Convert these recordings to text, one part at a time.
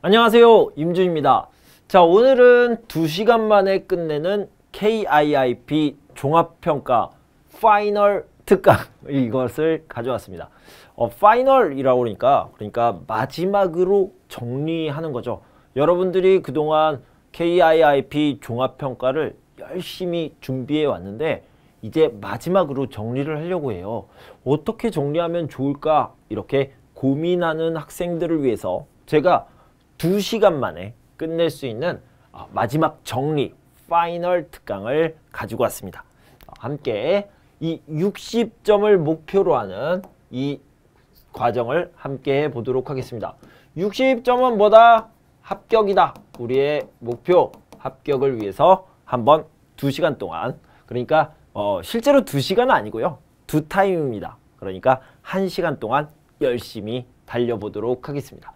안녕하세요, 임준입니다. 자, 오늘은 2시간 만에 끝내는 KIIP 종합평가 파이널 특강 이것을 가져왔습니다. 파이널이라고 그러니까 마지막으로 정리하는 거죠. 여러분들이 그동안 KIIP 종합평가를 열심히 준비해 왔는데 이제 마지막으로 정리를 하려고 해요. 어떻게 정리하면 좋을까 이렇게 고민하는 학생들을 위해서 제가 2시간 만에 끝낼 수 있는 마지막 정리 파이널 특강을 가지고 왔습니다. 함께 이 60점을 목표로 하는 이 과정을 함께 해보도록 하겠습니다. 60점은 뭐다? 합격이다. 우리의 목표 합격을 위해서 한번 2시간 동안, 그러니까 실제로 2시간은 아니고요. 2타임입니다. 그러니까 1시간 동안 열심히 달려보도록 하겠습니다.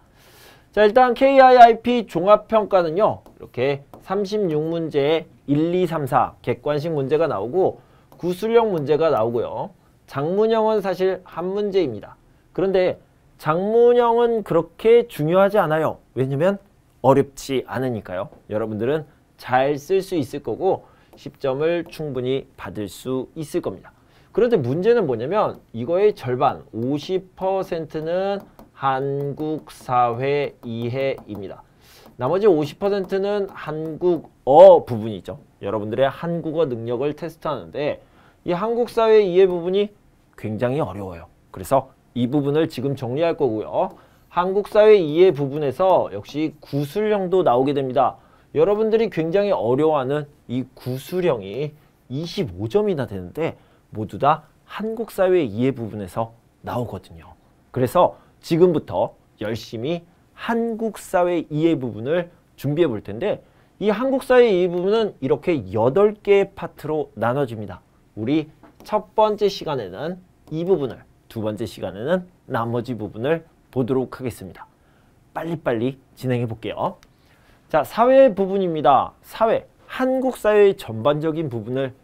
자, 일단 KIIP 종합평가는요. 이렇게 36문제에 1, 2, 3, 4 객관식 문제가 나오고 구술형 문제가 나오고요. 작문형은 사실 한 문제입니다. 그런데 작문형은 그렇게 중요하지 않아요. 왜냐면 어렵지 않으니까요. 여러분들은 잘 쓸 수 있을 거고 10점을 충분히 받을 수 있을 겁니다. 그런데 문제는 뭐냐면 이거의 절반 50%는 한국 사회 이해입니다. 나머지 50%는 한국어 부분이죠. 여러분들의 한국어 능력을 테스트하는데 이 한국 사회 이해 부분이 굉장히 어려워요. 그래서 이 부분을 지금 정리할 거고요. 한국 사회 이해 부분에서 역시 구술형도 나오게 됩니다. 여러분들이 굉장히 어려워하는 이 구술형이 25점이나 되는데 모두 다 한국 사회 이해 부분에서 나오거든요. 그래서 지금부터 열심히 한국 사회 이해 부분을 준비해 볼 텐데 이 한국 사회 이해 부분은 이렇게 8개의 파트로 나눠집니다. 우리 첫 번째 시간에는 이 부분을, 두 번째 시간에는 나머지 부분을 보도록 하겠습니다. 빨리빨리 진행해 볼게요. 자, 사회 부분입니다. 사회, 한국 사회의 전반적인 부분을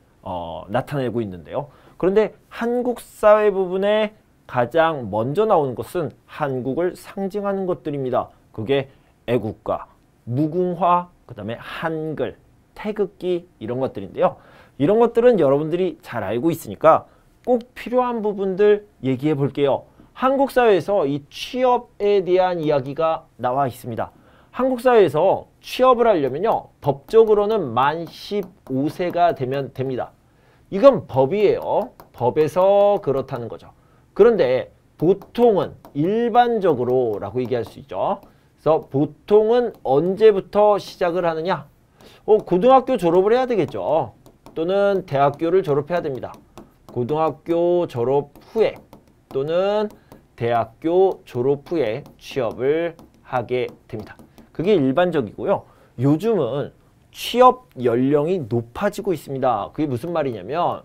나타내고 있는데요. 그런데 한국 사회 부분에 가장 먼저 나오는 것은 한국을 상징하는 것들입니다. 그게 애국가, 무궁화, 그 다음에 한글, 태극기 이런 것들인데요. 이런 것들은 여러분들이 잘 알고 있으니까 꼭 필요한 부분들 얘기해 볼게요. 한국 사회에서 이 취업에 대한 이야기가 나와 있습니다. 한국 사회에서 취업을 하려면요. 법적으로는 만 15세가 되면 됩니다. 이건 법이에요. 법에서 그렇다는 거죠. 그런데 보통은 일반적으로 라고 얘기할 수 있죠. 그래서 보통은 언제부터 시작을 하느냐? 고등학교 졸업을 해야 되겠죠. 또는 대학교를 졸업해야 됩니다. 고등학교 졸업 후에 또는 대학교 졸업 후에 취업을 하게 됩니다. 그게 일반적이고요. 요즘은 취업 연령이 높아지고 있습니다. 그게 무슨 말이냐면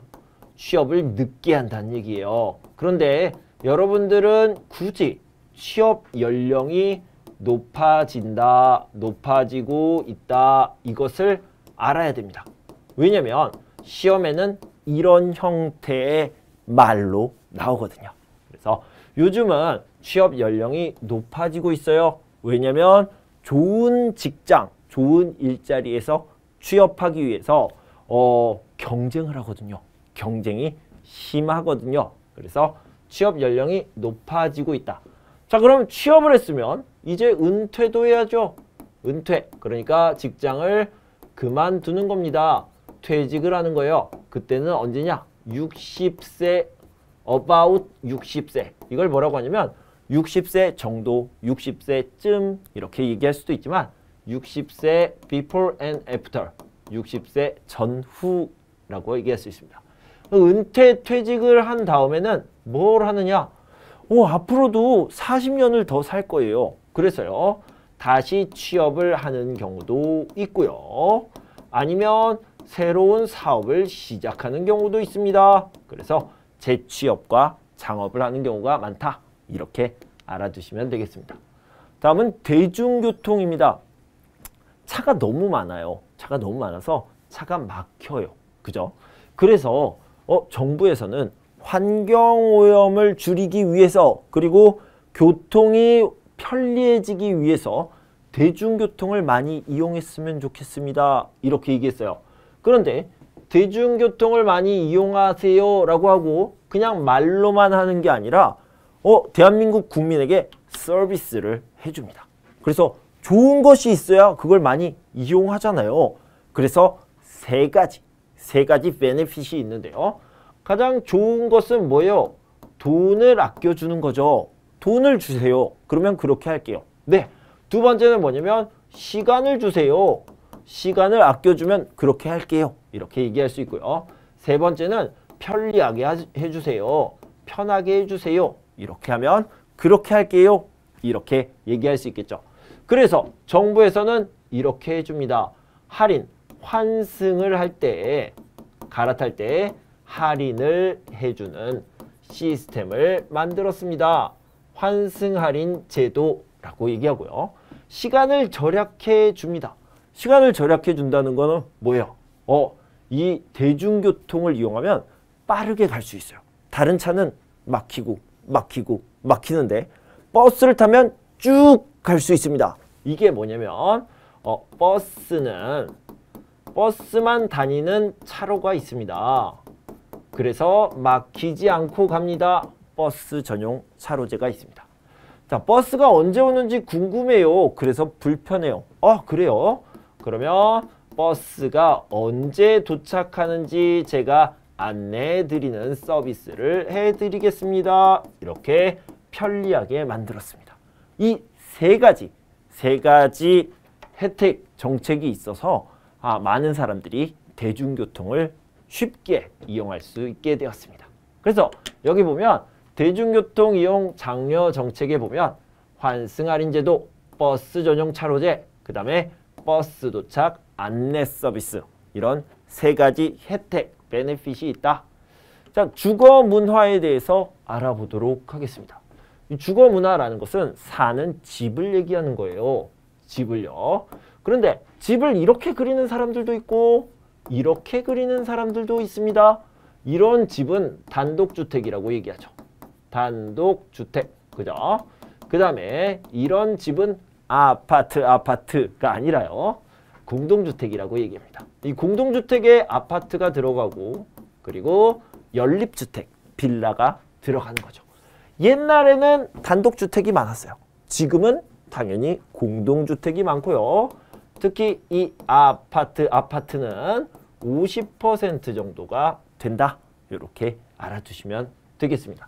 취업을 늦게 한다는 얘기예요. 그런데 여러분들은 굳이 취업 연령이 높아진다, 높아지고 있다 이것을 알아야 됩니다. 왜냐면 시험에는 이런 형태의 말로 나오거든요. 그래서 요즘은 취업 연령이 높아지고 있어요. 왜냐면 좋은 직장, 좋은 일자리에서 취업하기 위해서 경쟁을 하거든요. 경쟁이 심하거든요. 그래서 취업 연령이 높아지고 있다. 자, 그럼 취업을 했으면 이제 은퇴도 해야죠. 은퇴. 그러니까 직장을 그만두는 겁니다. 퇴직을 하는 거예요. 그때는 언제냐? 60세, about 60세. 이걸 뭐라고 하냐면 60세 정도, 60세쯤 이렇게 얘기할 수도 있지만 60세 before and after, 60세 전후라고 얘기할 수 있습니다. 은퇴, 퇴직을 한 다음에는 뭘 하느냐? 앞으로도 40년을 더 살 거예요. 그래서요. 다시 취업을 하는 경우도 있고요. 아니면 새로운 사업을 시작하는 경우도 있습니다. 그래서 재취업과 창업을 하는 경우가 많다. 이렇게 알아두시면 되겠습니다. 다음은 대중교통입니다. 차가 너무 많아요. 차가 너무 많아서 차가 막혀요. 그죠? 그래서 정부에서는 환경오염을 줄이기 위해서 그리고 교통이 편리해지기 위해서 대중교통을 많이 이용했으면 좋겠습니다. 이렇게 얘기했어요. 그런데 대중교통을 많이 이용하세요 라고 하고 그냥 말로만 하는 게 아니라 대한민국 국민에게 서비스를 해줍니다. 그래서 좋은 것이 있어야 그걸 많이 이용하잖아요. 그래서 세 가지 베네핏이 있는데요. 가장 좋은 것은 뭐예요? 돈을 아껴주는 거죠. 돈을 주세요. 그러면 그렇게 할게요. 네. 두 번째는 뭐냐면 시간을 주세요. 시간을 아껴주면 그렇게 할게요. 이렇게 얘기할 수 있고요. 세 번째는 편리하게 해주세요. 편하게 해주세요. 이렇게 하면 그렇게 할게요. 이렇게 얘기할 수 있겠죠. 그래서 정부에서는 이렇게 해줍니다. 할인, 환승을 할 때, 갈아탈 때 할인을 해주는 시스템을 만들었습니다. 환승 할인 제도라고 얘기하고요. 시간을 절약해 줍니다. 시간을 절약해 준다는 거는 뭐예요? 이 대중교통을 이용하면 빠르게 갈 수 있어요. 다른 차는 막히는데 버스를 타면 쭉 갈 수 있습니다. 이게 뭐냐면 버스만 다니는 차로가 있습니다. 그래서 막히지 않고 갑니다. 버스 전용 차로제가 있습니다. 자, 버스가 언제 오는지 궁금해요. 그래서 불편해요. 그래요? 그러면 버스가 언제 도착하는지 제가 안내해드리는 서비스를 해드리겠습니다. 이렇게 편리하게 만들었습니다. 이 세 가지 혜택 정책이 있어서 많은 사람들이 대중교통을 쉽게 이용할 수 있게 되었습니다. 그래서 여기 보면 대중교통 이용 장려 정책에 보면 환승 할인 제도, 버스 전용 차로제, 그 다음에 버스 도착 안내 서비스, 이런 세 가지 혜택, 베네핏이 있다. 자, 주거 문화에 대해서 알아보도록 하겠습니다. 이 주거 문화라는 것은 사는 집을 얘기하는 거예요. 집을요. 그런데 집을 이렇게 그리는 사람들도 있고 이렇게 그리는 사람들도 있습니다. 이런 집은 단독주택이라고 얘기하죠. 단독주택. 그죠? 그 다음에 이런 집은 아파트가 아니라요. 공동주택이라고 얘기합니다. 이 공동주택에 아파트가 들어가고 그리고 연립주택, 빌라가 들어가는 거죠. 옛날에는 단독주택이 많았어요. 지금은 당연히 공동주택이 많고요. 특히 이 아파트는 50% 정도가 된다. 이렇게 알아두시면 되겠습니다.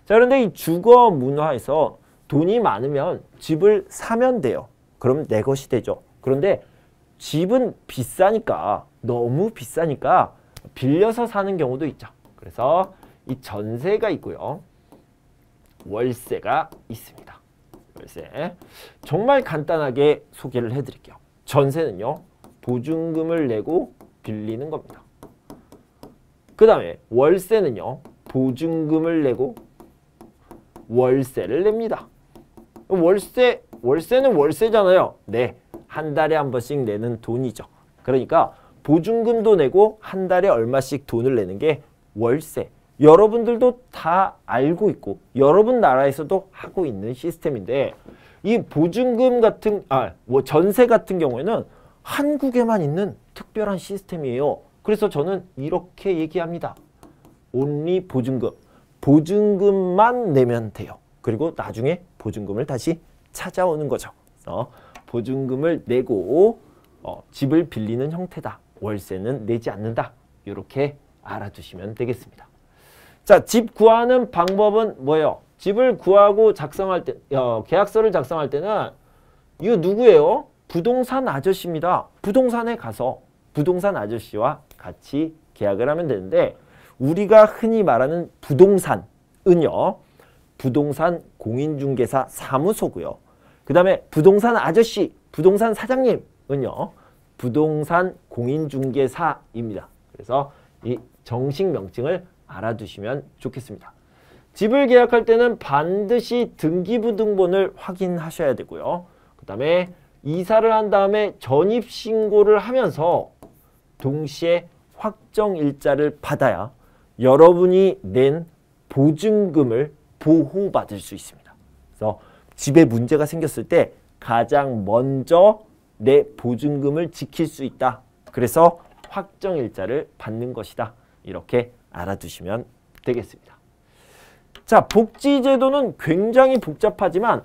자, 그런데 이 주거 문화에서 돈이 많으면 집을 사면 돼요. 그럼 내 것이 되죠. 그런데 집은 비싸니까, 너무 비싸니까 빌려서 사는 경우도 있죠. 그래서 이 전세가 있고요. 월세가 있습니다. 월세. 정말 간단하게 소개를 해드릴게요. 전세는요, 보증금을 내고 빌리는 겁니다. 그 다음에 월세는요, 보증금을 내고 월세를 냅니다. 월세는 월세잖아요. 네, 한 달에 한 번씩 내는 돈이죠. 그러니까 보증금도 내고 한 달에 얼마씩 돈을 내는 게 월세. 여러분들도 다 알고 있고 여러분 나라에서도 하고 있는 시스템인데, 이 보증금 같은 전세 같은 경우에는 한국에만 있는 특별한 시스템이에요. 그래서 저는 이렇게 얘기합니다. only 보증금. 보증금만 내면 돼요. 그리고 나중에 보증금을 다시 찾아오는 거죠. 보증금을 내고 집을 빌리는 형태다. 월세는 내지 않는다. 이렇게 알아두시면 되겠습니다. 자, 집 구하는 방법은 뭐예요? 집을 구하고 작성할 때, 계약서를 작성할 때는 이거 누구예요? 부동산 아저씨입니다. 부동산에 가서 부동산 아저씨와 같이 계약을 하면 되는데, 우리가 흔히 말하는 부동산은요, 부동산 공인중개사 사무소고요. 그 다음에 부동산 아저씨, 부동산 사장님은요, 부동산 공인중개사입니다. 그래서 이 정식 명칭을 알아두시면 좋겠습니다. 집을 계약할 때는 반드시 등기부등본을 확인하셔야 되고요. 그 다음에 이사를 한 다음에 전입신고를 하면서 동시에 확정일자를 받아야 여러분이 낸 보증금을 보호받을 수 있습니다. 그래서 집에 문제가 생겼을 때 가장 먼저 내 보증금을 지킬 수 있다. 그래서 확정일자를 받는 것이다. 이렇게 알아두시면 되겠습니다. 자, 복지제도는 굉장히 복잡하지만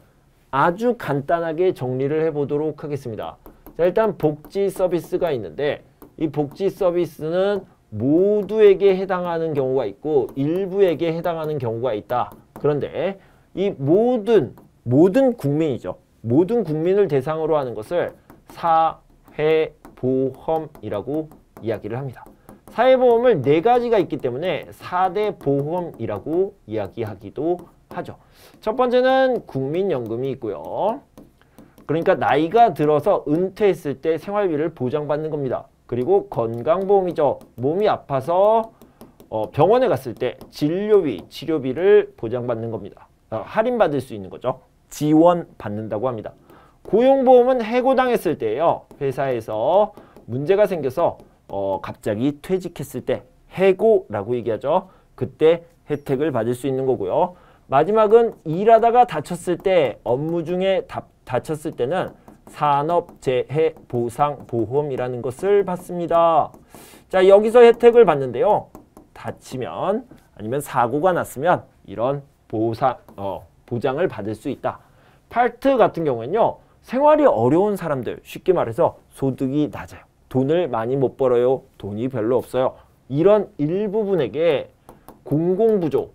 아주 간단하게 정리를 해보도록 하겠습니다. 자, 일단 복지 서비스가 있는데 이 복지 서비스는 모두에게 해당하는 경우가 있고 일부에게 해당하는 경우가 있다. 그런데 이 모든 국민이죠. 모든 국민을 대상으로 하는 것을 사회보험이라고 이야기를 합니다. 사회보험을 4가지가 있기 때문에 4대 보험이라고 이야기하기도 하죠. 첫 번째는 국민연금이 있고요. 그러니까 나이가 들어서 은퇴했을 때 생활비를 보장받는 겁니다. 그리고 건강보험이죠. 몸이 아파서 병원에 갔을 때 진료비, 치료비를 보장받는 겁니다. 할인받을 수 있는 거죠. 지원받는다고 합니다. 고용보험은 해고당했을 때예요. 회사에서 문제가 생겨서 갑자기 퇴직했을 때 해고라고 얘기하죠. 그때 혜택을 받을 수 있는 거고요. 마지막은 일하다가 다쳤을 때, 업무 중에 다쳤을 때는 산업재해보상보험이라는 것을 받습니다. 자, 여기서 혜택을 받는데요. 다치면 아니면 사고가 났으면 이런 보장을 받을 수 있다. 파트 같은 경우에는요. 생활이 어려운 사람들, 쉽게 말해서 소득이 낮아요. 돈을 많이 못 벌어요. 돈이 별로 없어요. 이런 일부분에게 공공부조,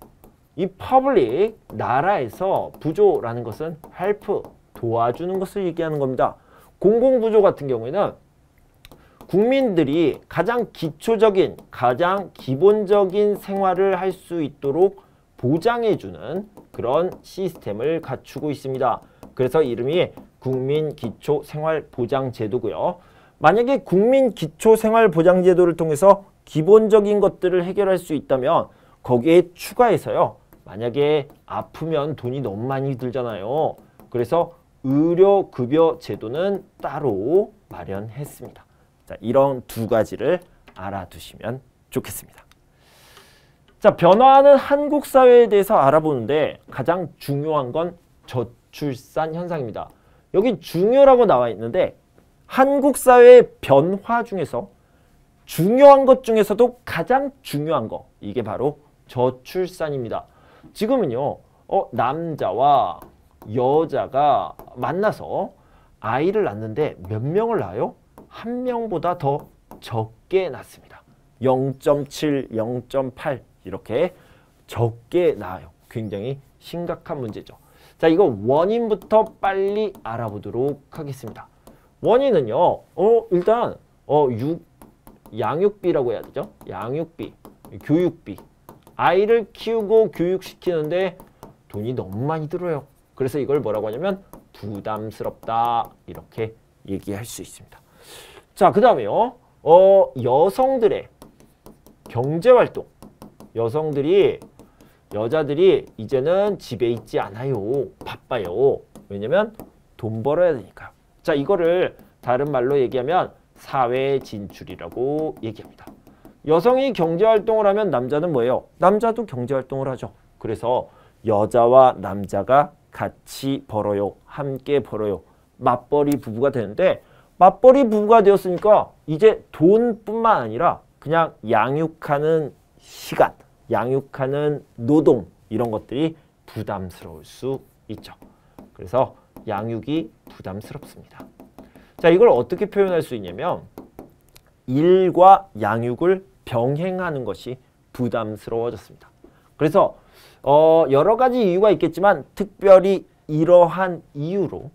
이 퍼블릭, 나라에서 부조라는 것은 헬프, 도와주는 것을 얘기하는 겁니다. 공공부조 같은 경우에는 국민들이 가장 기초적인, 가장 기본적인 생활을 할 수 있도록 보장해주는 그런 시스템을 갖추고 있습니다. 그래서 이름이 국민기초생활보장제도고요. 만약에 국민기초생활보장제도를 통해서 기본적인 것들을 해결할 수 있다면 거기에 추가해서요. 만약에 아프면 돈이 너무 많이 들잖아요. 그래서 의료급여 제도는 따로 마련했습니다. 자, 이런 2가지를 알아두시면 좋겠습니다. 자, 변화하는 한국 사회에 대해서 알아보는데 가장 중요한 건 저출산 현상입니다. 여기 중요라고 나와 있는데 한국 사회의 변화 중에서 중요한 것 중에서도 가장 중요한 거, 이게 바로 저출산입니다. 지금은요, 남자와 여자가 만나서 아이를 낳는데 몇 명을 낳아요? 1명보다 더 적게 낳습니다. 0.7, 0.8 이렇게 적게 낳아요. 굉장히 심각한 문제죠. 자, 이거 원인부터 빨리 알아보도록 하겠습니다. 원인은요, 일단 양육비라고 해야 되죠. 양육비, 교육비. 아이를 키우고 교육시키는데 돈이 너무 많이 들어요. 그래서 이걸 뭐라고 하냐면 부담스럽다, 이렇게 얘기할 수 있습니다. 자, 그 다음에요. 여성들의 경제활동. 여자들이 이제는 집에 있지 않아요. 바빠요. 왜냐면 돈 벌어야 되니까요. 자, 이거를 다른 말로 얘기하면 사회 진출이라고 얘기합니다. 여성이 경제활동을 하면 남자는 뭐예요? 남자도 경제활동을 하죠. 그래서 여자와 남자가 같이 벌어요. 함께 벌어요. 맞벌이 부부가 되는데 맞벌이 부부가 되었으니까 이제 돈뿐만 아니라 그냥 양육하는 시간, 양육하는 노동 이런 것들이 부담스러울 수 있죠. 그래서 양육이 부담스럽습니다. 자, 이걸 어떻게 표현할 수 있냐면 일과 양육을 병행하는 것이 부담스러워졌습니다. 그래서 여러 가지 이유가 있겠지만 특별히 이러한 이유로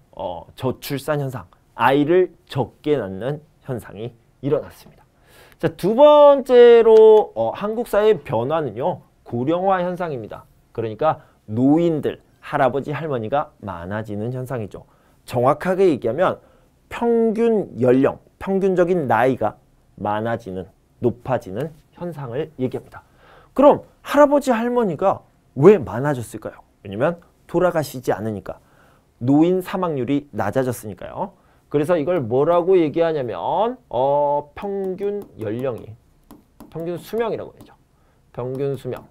저출산 현상, 아이를 적게 낳는 현상이 일어났습니다. 자, 2번째로 한국 사회의 변화는요. 고령화 현상입니다. 그러니까 노인들, 할아버지, 할머니가 많아지는 현상이죠. 정확하게 얘기하면 평균 연령, 평균적인 나이가 많아지는, 높아지는 현상을 얘기합니다. 그럼 할아버지, 할머니가 왜 많아졌을까요? 왜냐면 돌아가시지 않으니까. 노인 사망률이 낮아졌으니까요. 그래서 이걸 뭐라고 얘기하냐면 평균 연령이, 평균 수명이라고 하죠. 평균 수명.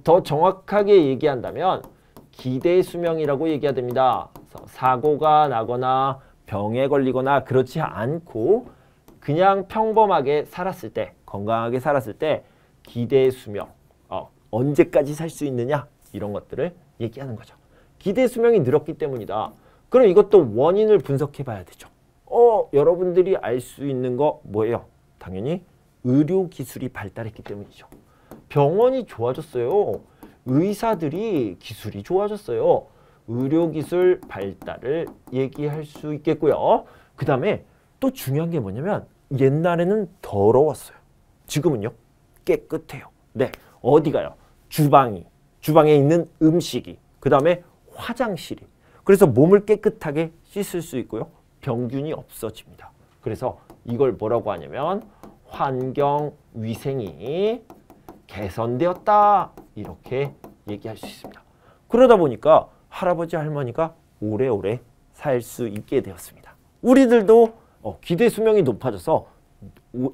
더 정확하게 얘기한다면 기대 수명이라고 얘기해야 됩니다. 그래서 사고가 나거나 병에 걸리거나 그렇지 않고 그냥 평범하게 살았을 때, 건강하게 살았을 때 기대 수명, 언제까지 살 수 있느냐 이런 것들을 얘기하는 거죠. 기대 수명이 늘었기 때문이다. 그럼 이것도 원인을 분석해 봐야 되죠. 여러분들이 알 수 있는 거 뭐예요? 당연히 의료기술이 발달했기 때문이죠. 병원이 좋아졌어요. 의사들이 기술이 좋아졌어요. 의료기술 발달을 얘기할 수 있겠고요. 그 다음에 또 중요한 게 뭐냐면 옛날에는 더러웠어요. 지금은요? 깨끗해요. 네, 어디가요? 주방에 있는 음식이, 그 다음에 화장실이. 그래서 몸을 깨끗하게 씻을 수 있고요. 병균이 없어집니다. 그래서 이걸 뭐라고 하냐면 환경위생이 개선되었다. 이렇게 얘기할 수 있습니다. 그러다 보니까 할아버지 할머니가 오래오래 살 수 있게 되었습니다. 우리들도 기대 수명이 높아져서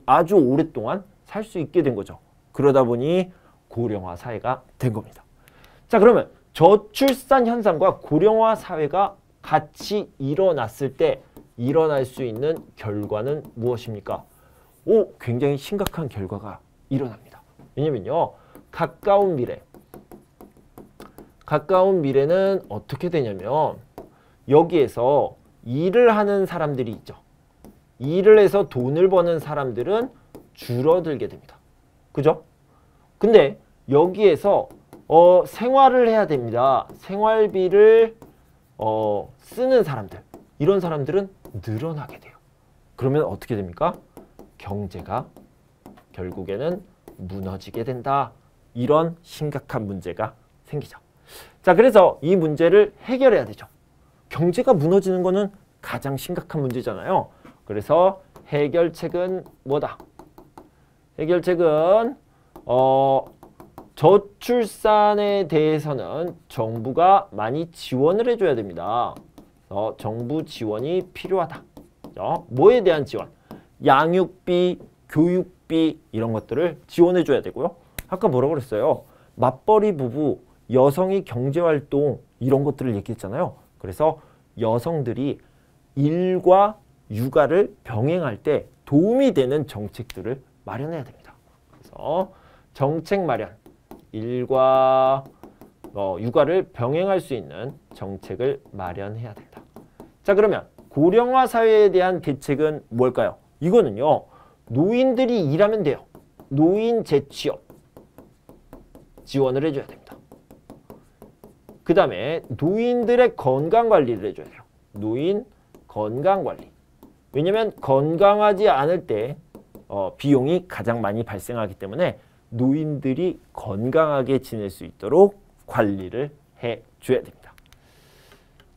아주 오랫동안 살 수 있게 된 거죠. 그러다 보니 고령화 사회가 된 겁니다. 자, 그러면 저출산 현상과 고령화 사회가 같이 일어났을 때 일어날 수 있는 결과는 무엇입니까? 굉장히 심각한 결과가 일어납니다. 왜냐면요, 가까운 미래는 어떻게 되냐면 여기에서 일을 하는 사람들이 있죠. 일을 해서 돈을 버는 사람들은 줄어들게 됩니다. 그죠? 근데 여기에서 생활을 해야 됩니다. 생활비를 쓰는 사람들, 이런 사람들은 늘어나게 돼요. 그러면 어떻게 됩니까? 경제가 결국에는 무너지게 된다. 이런 심각한 문제가 생기죠. 자, 그래서 이 문제를 해결해야 되죠. 경제가 무너지는 거는 가장 심각한 문제잖아요. 그래서 해결책은 뭐다? 해결책은 저출산에 대해서는 정부가 많이 지원을 해줘야 됩니다. 정부 지원이 필요하다. 뭐에 대한 지원? 양육비, 교육비 이런 것들을 지원해줘야 되고요. 아까 뭐라고 그랬어요? 맞벌이 부부, 여성이 경제활동 이런 것들을 얘기했잖아요. 그래서 여성들이 일과 육아를 병행할 때 도움이 되는 정책들을 마련해야 됩니다. 그래서 정책 마련, 일과 육아를 병행할 수 있는 정책을 마련해야 된다. 자, 그러면 고령화 사회에 대한 대책은 뭘까요? 이거는요, 노인들이 일하면 돼요. 노인 재취업 지원을 해줘야 됩니다. 그 다음에 노인들의 건강관리를 해줘야 돼요. 노인 건강관리. 왜냐면 건강하지 않을 때 비용이 가장 많이 발생하기 때문에 노인들이 건강하게 지낼 수 있도록 관리를 해줘야 됩니다.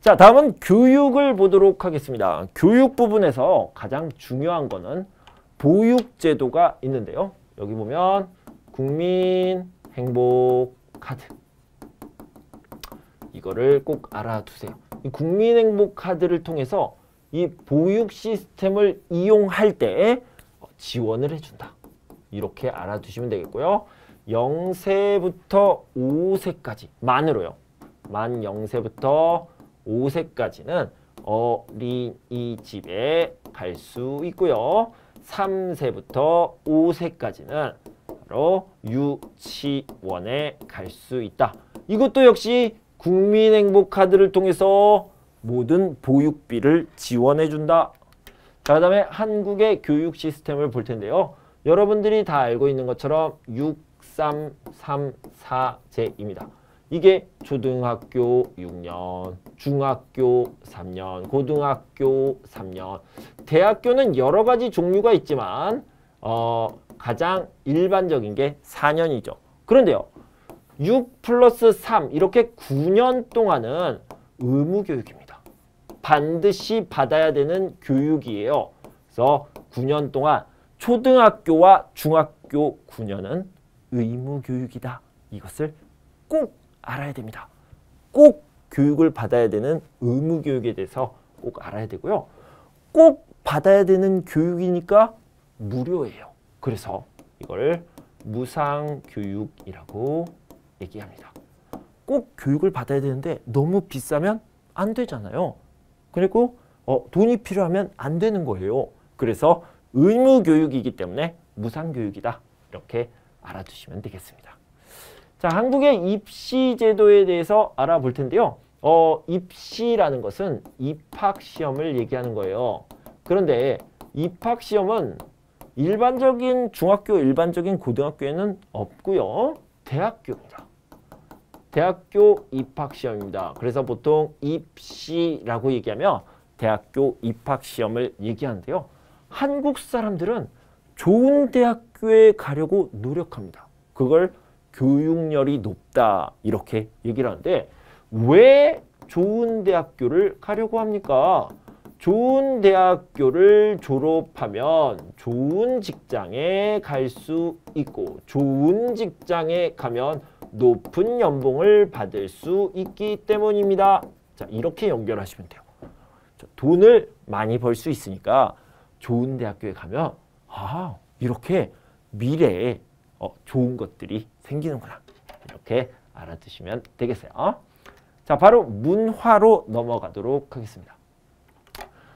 자, 다음은 교육을 보도록 하겠습니다. 교육 부분에서 가장 중요한 거는 보육제도가 있는데요. 여기 보면 국민행복카드. 이거를 꼭 알아두세요. 이 국민행복카드를 통해서 이 보육 시스템을 이용할 때 지원을 해준다. 이렇게 알아두시면 되겠고요. 0세부터 5세까지 만으로요. 만 0세부터 5세까지는 어린이집에 갈 수 있고요. 3세부터 5세까지는 바로 유치원에 갈 수 있다. 이것도 역시 국민행복카드를 통해서 모든 보육비를 지원해준다. 자, 그 다음에 한국의 교육 시스템을 볼 텐데요. 여러분들이 다 알고 있는 것처럼 6334제입니다. 이게 초등학교 6년, 중학교 3년, 고등학교 3년, 대학교는 여러 가지 종류가 있지만 가장 일반적인 게 4년이죠. 그런데요, 6 플러스 3 이렇게 9년 동안은 의무교육입니다. 반드시 받아야 되는 교육이에요. 그래서 9년 동안 초등학교와 중학교 9년은 의무교육이다. 이것을 꼭 알아야 됩니다. 꼭 교육을 받아야 되는 의무교육에 대해서 꼭 알아야 되고요. 꼭 받아야 되는 교육이니까 무료예요. 그래서 이걸 무상교육이라고 얘기합니다. 꼭 교육을 받아야 되는데 너무 비싸면 안 되잖아요. 그리고 돈이 필요하면 안 되는 거예요. 그래서 의무교육이기 때문에 무상교육이다. 이렇게 알아두시면 되겠습니다. 자, 한국의 입시제도에 대해서 알아볼 텐데요. 입시라는 것은 입학시험을 얘기하는 거예요. 그런데 입학시험은 일반적인 중학교, 일반적인 고등학교에는 없고요. 대학교입니다. 대학교 입학시험입니다. 그래서 보통 입시라고 얘기하며 대학교 입학시험을 얘기하는데요. 한국 사람들은 좋은 대학교에 가려고 노력합니다. 그걸 교육열이 높다 이렇게 얘기를 하는데 왜 좋은 대학교를 가려고 합니까? 좋은 대학교를 졸업하면 좋은 직장에 갈 수 있고 좋은 직장에 가면 높은 연봉을 받을 수 있기 때문입니다. 자, 이렇게 연결하시면 돼요. 돈을 많이 벌 수 있으니까 좋은 대학교에 가면 이렇게 미래에 좋은 것들이 생기는구나. 이렇게 알아두시면 되겠어요. 자, 바로 문화로 넘어가도록 하겠습니다.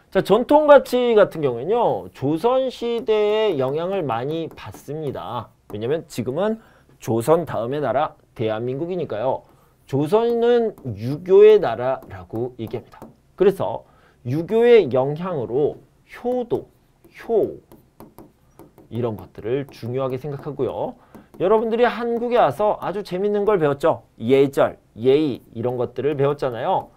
자, 전통가치 같은 경우에는요. 조선시대의 영향을 많이 받습니다. 왜냐면 지금은 조선 다음의 나라 대한민국이니까요. 조선은 유교의 나라라고 얘기합니다. 그래서 유교의 영향으로 효도, 효 이런 것들을 중요하게 생각하고요. 여러분들이 한국에 와서 아주 재밌는 걸 배웠죠. 예절, 예의 이런 것들을 배웠잖아요.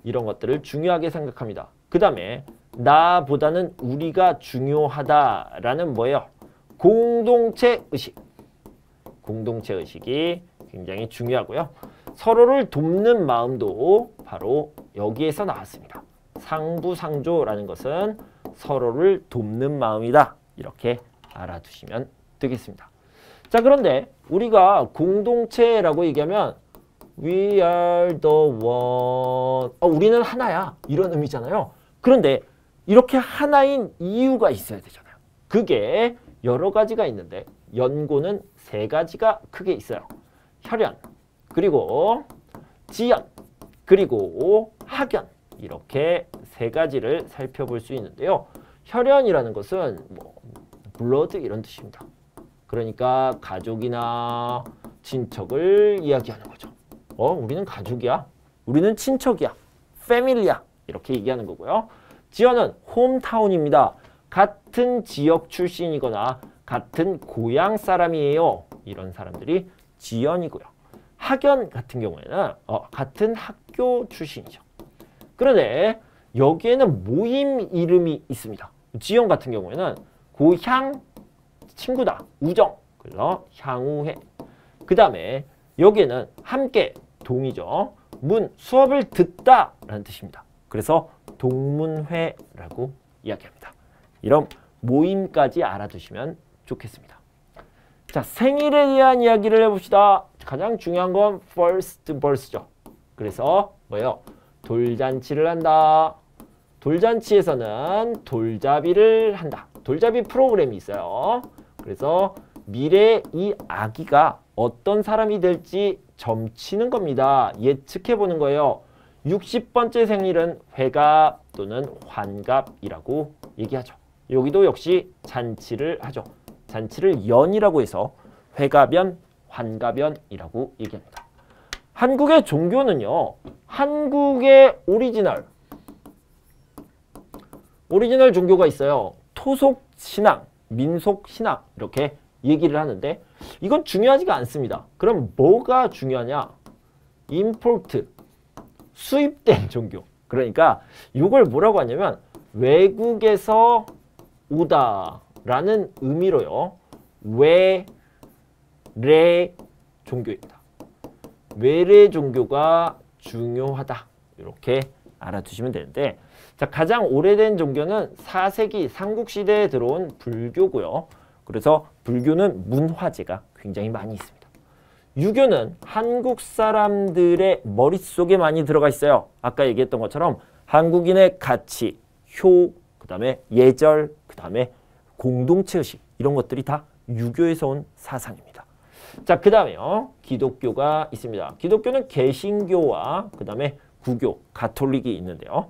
이런 것들을 중요하게 생각합니다. 그 다음에 나보다는 우리가 중요하다라는 뭐예요? 공동체 의식. 공동체 의식이 굉장히 중요하고요. 서로를 돕는 마음도 바로 여기에서 나왔습니다. 상부상조라는 것은 서로를 돕는 마음이다. 이렇게 알아두시면 되겠습니다. 자, 그런데 우리가 공동체라고 얘기하면 We are the one. 우리는 하나야. 이런 의미잖아요. 그런데 이렇게 하나인 이유가 있어야 되잖아요. 그게 여러 가지가 있는데 연고는 세 가지가 크게 있어요. 혈연, 그리고 지연, 그리고 학연. 이렇게 세 가지를 살펴볼 수 있는데요. 혈연이라는 것은 블러드 이런 뜻입니다. 그러니까 가족이나 친척을 이야기하는 거죠. 우리는 가족이야. 우리는 친척이야. 패밀리야. 이렇게 얘기하는 거고요. 지연은 홈타운입니다. 같은 지역 출신이거나 같은 고향 사람이에요. 이런 사람들이 지연이고요. 학연 같은 경우에는 같은 학교 출신이죠. 그런데 여기에는 모임 이름이 있습니다. 지연 같은 경우에는 고향 친구다. 우정. 그래서 향우회. 그 다음에 여기에는 함께 동이죠. 문 수업을 듣다 라는 뜻입니다. 그래서 동문회라고 이야기합니다. 이런 모임까지 알아두시면 좋겠습니다. 자, 생일에 대한 이야기를 해봅시다. 가장 중요한 건 first birth죠. 그래서 뭐예요? 돌잔치를 한다. 돌잔치에서는 돌잡이를 한다. 돌잡이 프로그램이 있어요. 그래서 미래의 이 아기가 어떤 사람이 될지 점치는 겁니다. 예측해 보는 거예요. 60번째 생일은 회갑 또는 환갑이라고 얘기하죠. 여기도 역시 잔치를 하죠. 잔치를 연이라고 해서 회갑연, 환갑연이라고 얘기합니다. 한국의 종교는요. 한국의 오리지널 종교가 있어요. 토속신앙, 민속신앙 이렇게 얘기를 하는데 이건 중요하지가 않습니다. 그럼 뭐가 중요하냐? 임포트, 수입된 종교. 그러니까 이걸 뭐라고 하냐면 외국에서 오다라는 의미로요. 외래 종교입니다. 외래 종교가 중요하다. 이렇게 알아두시면 되는데 자, 가장 오래된 종교는 4세기 삼국시대에 들어온 불교고요. 그래서 불교는 문화재가 굉장히 많이 있습니다. 유교는 한국 사람들의 머릿속에 많이 들어가 있어요. 아까 얘기했던 것처럼 한국인의 가치, 효, 그 다음에 예절, 그 다음에 공동체의식 이런 것들이 다 유교에서 온 사상입니다. 자, 그 다음에요. 기독교가 있습니다. 기독교는 개신교와 그 다음에 구교, 가톨릭이 있는데요.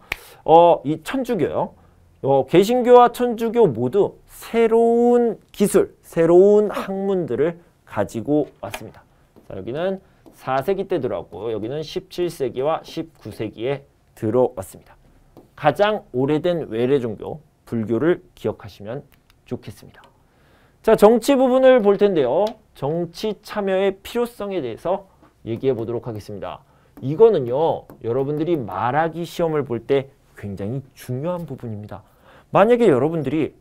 이 천주교요. 개신교와 천주교 모두 새로운 기술, 새로운 학문들을 가지고 왔습니다. 자, 여기는 4세기 때 들어왔고 여기는 17세기와 19세기에 들어왔습니다. 가장 오래된 외래 종교, 불교를 기억하시면 좋겠습니다. 자, 정치 부분을 볼 텐데요. 정치 참여의 필요성에 대해서 얘기해 보도록 하겠습니다. 이거는요, 여러분들이 말하기 시험을 볼 때 굉장히 중요한 부분입니다. 만약에 여러분들이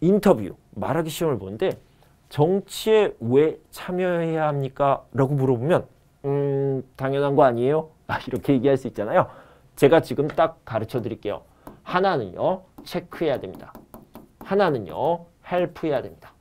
인터뷰, 말하기 시험을 보는데 정치에 왜 참여해야 합니까? 라고 물어보면 당연한 거 아니에요? 이렇게 얘기할 수 있잖아요. 제가 지금 딱 가르쳐 드릴게요. 하나는요, 체크해야 됩니다. 하나는요, 헬프해야 됩니다.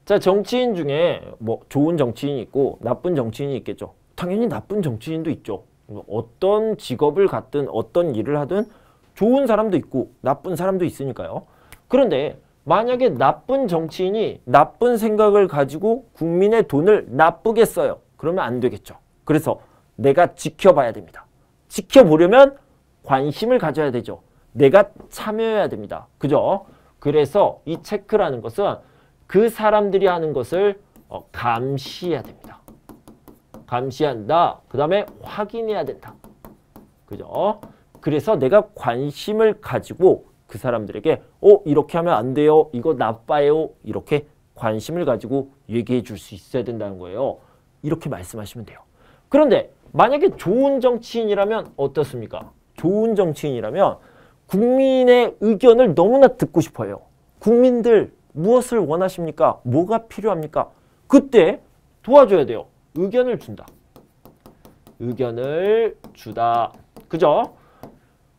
자, 정치인 중에 뭐 좋은 정치인이 있고 나쁜 정치인이 있겠죠. 당연히 나쁜 정치인도 있죠. 어떤 직업을 갖든 어떤 일을 하든 좋은 사람도 있고 나쁜 사람도 있으니까요. 그런데 만약에 나쁜 정치인이 나쁜 생각을 가지고 국민의 돈을 나쁘게 써요. 그러면 안 되겠죠. 그래서 내가 지켜봐야 됩니다. 지켜보려면 관심을 가져야 되죠. 내가 참여해야 됩니다. 그죠? 그래서 이 체크라는 것은 그 사람들이 하는 것을 감시해야 됩니다. 감시한다. 그 다음에 확인해야 된다. 그죠? 그래서 내가 관심을 가지고 그 사람들에게 이렇게 하면 안 돼요. 이거 나빠요. 이렇게 관심을 가지고 얘기해 줄 수 있어야 된다는 거예요. 이렇게 말씀하시면 돼요. 그런데 만약에 좋은 정치인이라면 어떻습니까? 좋은 정치인이라면 국민의 의견을 너무나 듣고 싶어요. 국민들 무엇을 원하십니까? 뭐가 필요합니까? 그때 도와줘야 돼요. 의견을 준다. 의견을 주다. 그죠?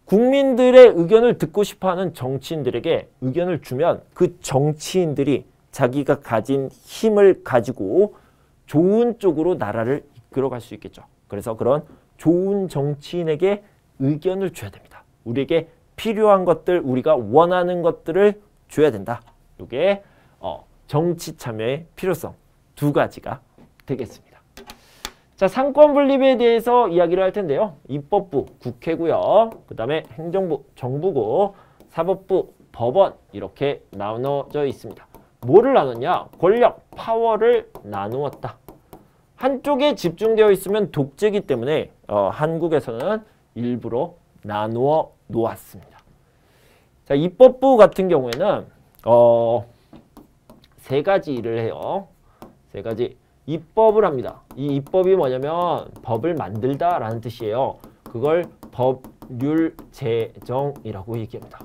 국민들의 의견을 듣고 싶어하는 정치인들에게 의견을 주면 그 정치인들이 자기가 가진 힘을 가지고 좋은 쪽으로 나라를 이끌어갈 수 있겠죠. 그래서 그런 좋은 정치인에게 의견을 줘야 됩니다. 우리에게 필요한 것들, 우리가 원하는 것들을 줘야 된다. 이게 정치 참여의 필요성 두 가지가 되겠습니다. 자, 상권 분립에 대해서 이야기를 할 텐데요. 입법부, 국회고요. 그 다음에 행정부, 정부고, 사법부, 법원 이렇게 나눠져 있습니다. 뭐를 나눴냐? 권력, 파워를 나누었다. 한쪽에 집중되어 있으면 독재이기 때문에 한국에서는 일부러 나누어 놓았습니다. 자, 입법부 같은 경우에는 세 가지 일을 해요. 세 가지. 입법을 합니다. 이 입법이 뭐냐면 법을 만들다라는 뜻이에요. 그걸 법률 제정이라고 얘기합니다.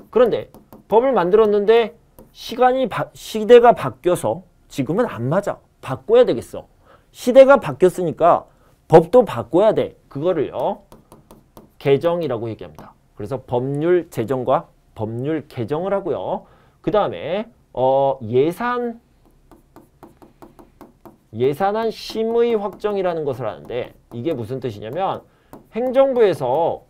그런데 법을 만들었는데 시대가 바뀌어서 지금은 안 맞아. 바꿔야 되겠어. 시대가 바뀌었으니까 법도 바꿔야 돼. 그거를요, 개정이라고 얘기합니다. 그래서 법률 제정과 법률 개정을 하고요. 그 다음에 예산안 심의 확정이라는 것을 하는데 이게 무슨 뜻이냐면 행정부에서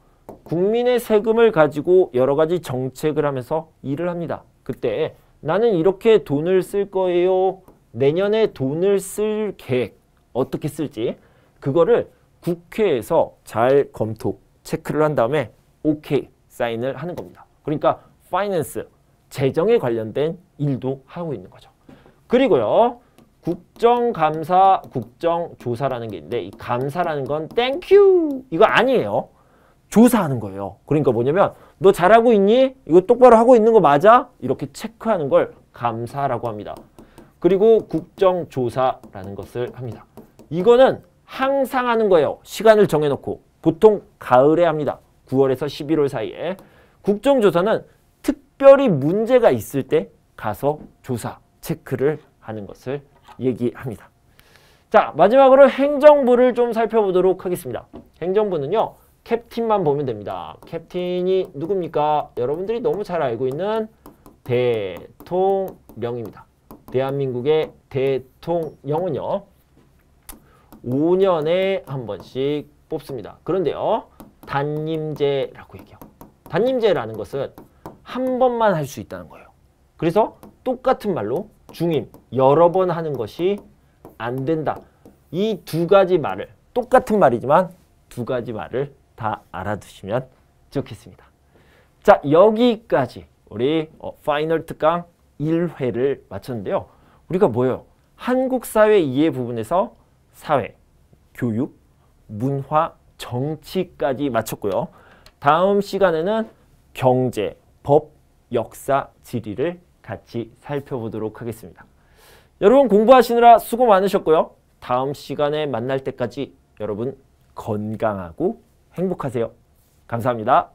국민의 세금을 가지고 여러 가지 정책을 하면서 일을 합니다. 그때 나는 이렇게 돈을 쓸 거예요. 내년에 돈을 쓸 계획 어떻게 쓸지 그거를 국회에서 잘 검토, 체크를 한 다음에 오케이 사인을 하는 겁니다. 그러니까 파이낸스, 재정에 관련된 일도 하고 있는 거죠. 그리고요. 국정감사, 국정조사라는 게 있는데 이 감사라는 건 땡큐 이거 아니에요. 조사하는 거예요. 그러니까 뭐냐면 너 잘하고 있니? 이거 똑바로 하고 있는 거 맞아? 이렇게 체크하는 걸 감사라고 합니다. 그리고 국정조사라는 것을 합니다. 이거는 항상 하는 거예요. 시간을 정해놓고 보통 가을에 합니다. 9월에서 11월 사이에. 국정조사는 특별히 문제가 있을 때 가서 조사, 체크를 하는 것을 얘기합니다. 자, 마지막으로 행정부를 좀 살펴보도록 하겠습니다. 행정부는요. 캡틴만 보면 됩니다. 캡틴이 누굽니까? 여러분들이 너무 잘 알고 있는 대통령입니다. 대한민국의 대통령은요. 5년에 한 번씩 뽑습니다. 그런데요. 단임제라고 얘기해요. 단임제라는 것은 한 번만 할 수 있다는 거예요. 그래서 똑같은 말로 중임, 여러 번 하는 것이 안 된다. 이 두 가지 말을 똑같은 말이지만 두 가지 말을 다 알아두시면 좋겠습니다. 자, 여기까지 우리 파이널 특강 1회를 마쳤는데요. 우리가 뭐예요? 한국 사회 이해 부분에서 사회, 교육, 문화, 정치까지 마쳤고요. 다음 시간에는 경제, 법, 역사, 지리를 같이 살펴보도록 하겠습니다. 여러분 공부하시느라 수고 많으셨고요. 다음 시간에 만날 때까지 여러분 건강하고 행복하세요. 감사합니다.